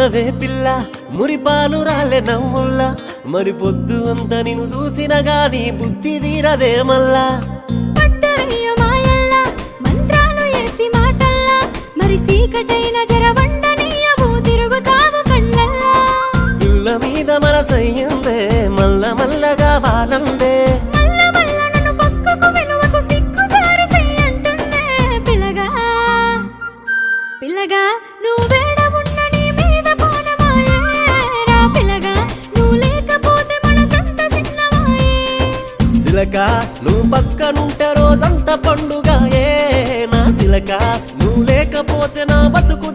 ఉన్నవే పిల్ల మురిపాలు రాలే నవ్వుల్లా మరి పొద్దు అంత నిన్ను చూసిన గాని బుద్ధి తీరదే మల్లా పట్టరయ్య మాయల్లా మంత్రాలు ఏసి మాటల్లా మరి సీకటైన జరవండనీయవు తిరుగుతావు కళ్ళల్లా పిల్ల మీద మనసయ్యిందే మల్ల మల్లగా వాలందే మల్ల మల్ల నన్ను పక్కకు వినువకు సిగ్గు జారి చెయ్యంటుందే పిల్లగా పిల్లగా నువ్వేడ ఉన్న నీ మీద పోనమాయే రా పిల్లగా నువ్వు లేకపోతే మనసంత చిన్నమాయే సిలక నువ్వు పక్కనుంటే రోజంత పండుగ ఏ నా సిలక నువ్వు లేకపోతే నా బతుకు